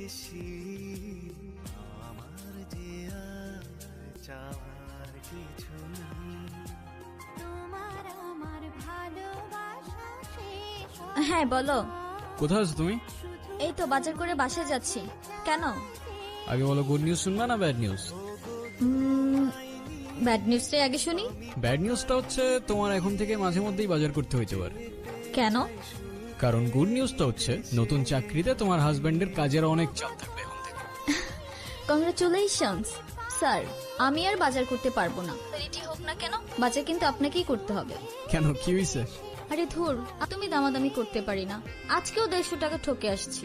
বেশি আমার যে আর চাওয়ার কিছু নেই। তোমার আমার ভালোবাসা শেষ হ্যাঁ বলো। কোথায় আছো তুমি? এই তো বাজার করে বাসায় যাচ্ছি। কেন? আগে বলো, গুড নিউজ শুনবা না ব্যাড নিউজ? ব্যাড নিউজটাই আগে শুনি। ব্যাড নিউজটা হচ্ছে তোমার এখন থেকে মাঝে মধ্যেই বাজার করতে হইতে পারে। কেন? কারণ গুড নিউজটা হচ্ছে নতুন চাকরিতে তোমার হাজবেন্ডের কাজের অনেক চাপ থাকবে এখন থেকে। Congratulations sir. আমি আর বাজার করতে পারবো না, রেডি হোক না কেন, বাজার কিন্তু আপনাকেই করতে হবে। কেন, কি হইছে? আরে ধুর, তুমি দামাদামি করতে পারি না। আজকেও 150 টাকা ঠকে আসছি।